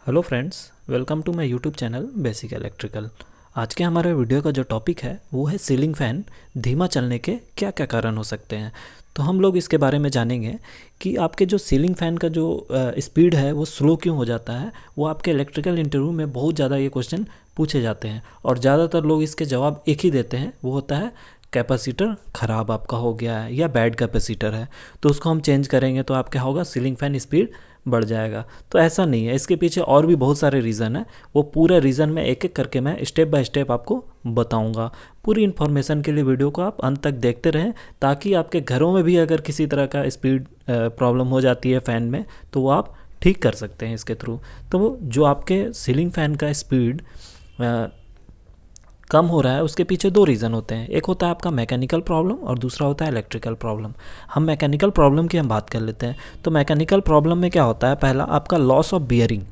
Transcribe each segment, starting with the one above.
Hello friends, welcome to my YouTube channel basic electrical. आज के हमारे वीडियो का जो टॉपिक है वो है सीलिंग फ़ैन धीमा चलने के क्या क्या कारण हो सकते हैं। तो हम लोग इसके बारे में जानेंगे कि आपके जो सीलिंग फ़ैन का जो स्पीड है वो स्लो क्यों हो जाता है। वो आपके इलेक्ट्रिकल इंटरव्यू में बहुत ज़्यादा ये क्वेश्चन पूछे जाते हैं और ज़्यादातर लोग इसके जवाब एक ही देते हैं, वो होता है कैपेसिटर ख़राब आपका हो गया है या बैड कैपेसिटर है, तो उसको हम चेंज करेंगे तो आप क्या होगा, सीलिंग फ़ैन स्पीड बढ़ जाएगा। तो ऐसा नहीं है, इसके पीछे और भी बहुत सारे रीज़न है। वो पूरे रीज़न में एक एक करके मैं स्टेप बाय स्टेप आपको बताऊंगा। पूरी इन्फॉर्मेशन के लिए वीडियो को आप अंत तक देखते रहें, ताकि आपके घरों में भी अगर किसी तरह का स्पीड प्रॉब्लम हो जाती है फ़ैन में तो वो आप ठीक कर सकते हैं इसके थ्रू। तो जो आपके सीलिंग फ़ैन का स्पीड कम हो रहा है उसके पीछे दो रीज़न होते हैं। एक होता है आपका मैकेनिकल प्रॉब्लम और दूसरा होता है इलेक्ट्रिकल प्रॉब्लम। हम मैकेनिकल प्रॉब्लम की हम बात कर लेते हैं। तो मैकेनिकल प्रॉब्लम में क्या होता है, पहला आपका लॉस ऑफ बियरिंग।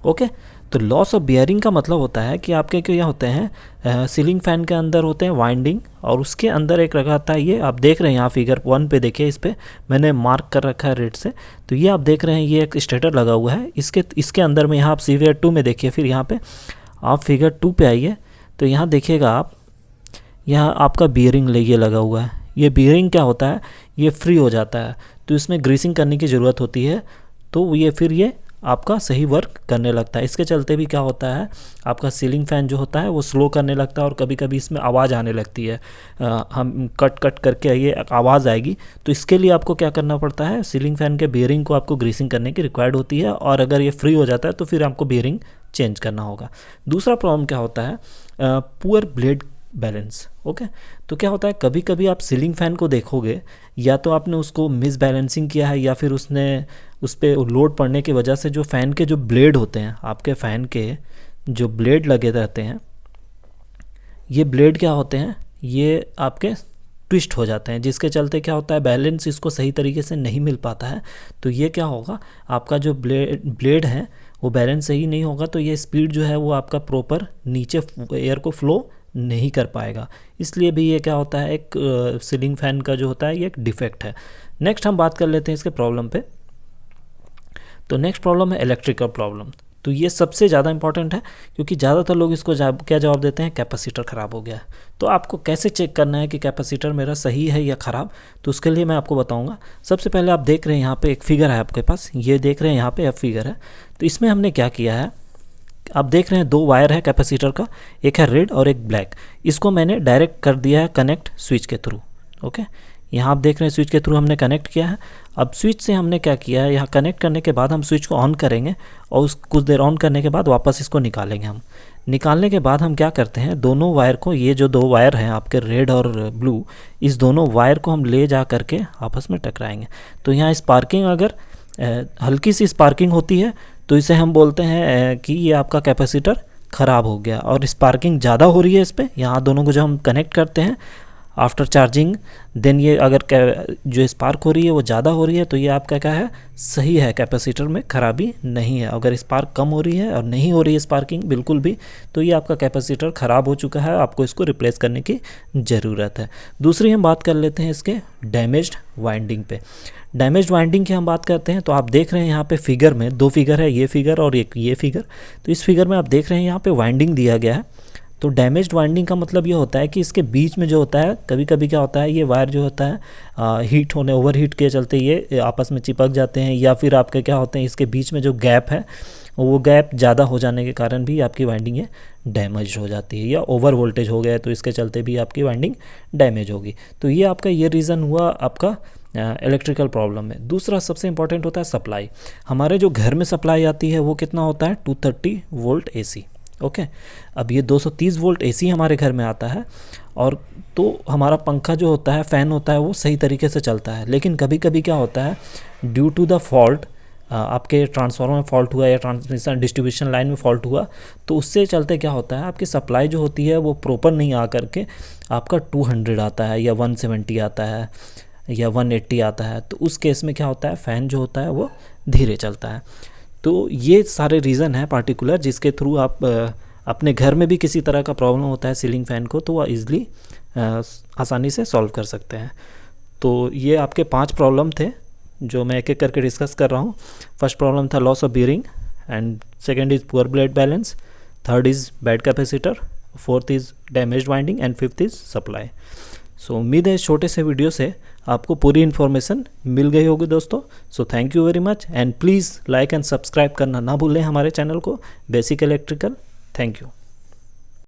ओके, तो लॉस ऑफ बियरिंग का मतलब होता है कि आपके क्या होते हैं, सीलिंग फ़ैन के अंदर होते हैं वाइंडिंग, और उसके अंदर एक रखा था, ये आप देख रहे हैं यहाँ फिगर 1 पे देखिए, इस पर मैंने मार्क कर रखा है रेड से। तो ये आप देख रहे हैं, ये एक स्टेटर लगा हुआ है, इसके अंदर में यहाँ आप फिगर 2 में देखिए, फिर यहाँ पे आप फिगर 2 पे आइए तो यहाँ देखिएगा आप, यहाँ आपका बियरिंग ये लगा हुआ है। ये बियरिंग क्या होता है, ये फ्री हो जाता है तो इसमें ग्रीसिंग करने की ज़रूरत होती है, तो ये आपका सही वर्क करने लगता है। इसके चलते भी क्या होता है, आपका सीलिंग फ़ैन जो होता है वो स्लो करने लगता है और कभी कभी इसमें आवाज़ आने लगती है। हम कट कट करके ये आवाज़ आएगी, तो इसके लिए आपको क्या करना पड़ता है, सीलिंग फ़ैन के बियरिंग को आपको ग्रीसिंग करने की रिक्वायर्ड होती है, और अगर ये फ्री हो जाता है तो फिर आपको बियरिंग चेंज करना होगा। दूसरा प्रॉब्लम क्या होता है, पुअर ब्लेड बैलेंस। ओके, तो क्या होता है, कभी कभी आप सीलिंग फ़ैन को देखोगे, या तो आपने उसको मिस बैलेंसिंग किया है, या फिर उस पर लोड पड़ने की वजह से जो फ़ैन के जो ब्लेड होते हैं, आपके फ़ैन के जो ब्लेड लगे रहते हैं, ये ब्लेड क्या होते हैं, ये आपके ट्विस्ट हो जाते हैं, जिसके चलते क्या होता है, बैलेंस इसको सही तरीके से नहीं मिल पाता है। तो ये क्या होगा, आपका जो ब्लेड है वो बैलेंस सही नहीं होगा, तो ये स्पीड जो है वो आपका प्रॉपर नीचे एयर को फ्लो नहीं कर पाएगा। इसलिए भी ये क्या होता है, एक सीलिंग फ़ैन का जो होता है ये एक डिफेक्ट है। नेक्स्ट हम बात कर लेते हैं इसके प्रॉब्लम पे। तो नेक्स्ट प्रॉब्लम है इलेक्ट्रिकल प्रॉब्लम। तो ये सबसे ज़्यादा इंपॉर्टेंट है, क्योंकि ज़्यादातर लोग इसको क्या जवाब देते हैं, कैपेसिटर ख़राब हो गया है। तो आपको कैसे चेक करना है कि कैपेसिटर मेरा सही है या ख़राब, तो उसके लिए मैं आपको बताऊंगा। सबसे पहले आप देख रहे हैं यहाँ पे एक फिगर है आपके पास, ये देख रहे हैं यहाँ पे फिगर है। तो इसमें हमने क्या किया है, आप देख रहे हैं दो वायर है कैपेसिटर का, एक है रेड और एक ब्लैक। इसको मैंने डायरेक्ट कर दिया है कनेक्ट स्विच के थ्रू। ओके, यहाँ आप देख रहे हैं स्विच के थ्रू हमने कनेक्ट किया है। अब स्विच से हमने क्या किया है, यहाँ कनेक्ट करने के बाद हम स्विच को ऑन करेंगे और कुछ देर ऑन करने के बाद वापस इसको निकालेंगे। हम निकालने के बाद हम क्या करते हैं, दोनों वायर को, ये जो दो वायर हैं आपके रेड और ब्लू, इस दोनों वायर को हम ले जा करके आपस में टकराएंगे। तो यहाँ स्पार्किंग, अगर हल्की सी स्पार्किंग होती है तो इसे हम बोलते हैं कि ये आपका कैपेसिटर ख़राब हो गया। और स्पार्किंग ज़्यादा हो रही है इस पर, यहाँ दोनों को जब हम कनेक्ट करते हैं आफ्टर चार्जिंग, देन ये अगर जो स्पार्क हो रही है वो ज़्यादा हो रही है, तो ये आपका क्या है, सही है, कैपेसिटर में खराबी नहीं है। अगर स्पार्क कम हो रही है और नहीं हो रही है स्पार्किंग बिल्कुल भी, तो ये आपका कैपेसिटर ख़राब हो चुका है, आपको इसको रिप्लेस करने की ज़रूरत है। दूसरी हम बात कर लेते हैं इसके डैमेज्ड वाइंडिंग पे। डैमेज्ड वाइंडिंग की हम बात करते हैं, तो आप देख रहे हैं यहाँ पे फिगर में दो फिगर है, ये फिगर और एक ये फिगर। तो इस फिगर में आप देख रहे हैं यहाँ पे वाइंडिंग दिया गया है। तो डैमेज्ड वाइंडिंग का मतलब ये होता है कि इसके बीच में जो होता है, कभी कभी क्या होता है, ये वायर जो होता है हीट होने, ओवर हीट के चलते ये आपस में चिपक जाते हैं, या फिर आपके क्या होते हैं, इसके बीच में जो गैप है वो गैप ज़्यादा हो जाने के कारण भी आपकी वाइंडिंग ये डैमेज हो जाती है, या ओवर वोल्टेज हो गया तो इसके चलते भी आपकी वाइंडिंग डैमेज होगी। तो ये आपका ये रीज़न हुआ आपका इलेक्ट्रिकल प्रॉब्लम में। दूसरा सबसे इंपॉर्टेंट होता है सप्लाई। हमारे जो घर में सप्लाई आती है वो कितना होता है, 230 वोल्ट AC। ओके, अब ये 230 वोल्ट AC हमारे घर में आता है, और तो हमारा पंखा जो होता है, फ़ैन होता है, वो सही तरीके से चलता है। लेकिन कभी कभी क्या होता है, ड्यू टू द फॉल्ट, आपके ट्रांसफार्मर में फॉल्ट हुआ या ट्रांसमिशन डिस्ट्रीब्यूशन लाइन में फॉल्ट हुआ, तो उससे चलते क्या होता है, आपकी सप्लाई जो होती है वो प्रॉपर नहीं आ करके आपका 200 आता है, या 170 आता है, या 180 आता है। तो उस केस में क्या होता है, फ़ैन जो होता है वो धीरे चलता है। तो ये सारे रीज़न हैं पार्टिकुलर, जिसके थ्रू आप अपने घर में भी किसी तरह का प्रॉब्लम होता है सीलिंग फ़ैन को, तो वह ईज़िली आसानी से सॉल्व कर सकते हैं। तो ये आपके 5 प्रॉब्लम थे जो मैं एक एक करके डिस्कस कर रहा हूँ। फर्स्ट प्रॉब्लम था loss of bearing, and second is poor blade balance, third is bad capacitor, fourth is damaged winding and fifth is supply. So उम्मीद है इस छोटे से वीडियो से आपको पूरी इन्फॉर्मेशन मिल गई होगी दोस्तों। So thank you very much and please like and subscribe करना ना भूलें हमारे चैनल को बेसिक इलेक्ट्रिकल। Thank you.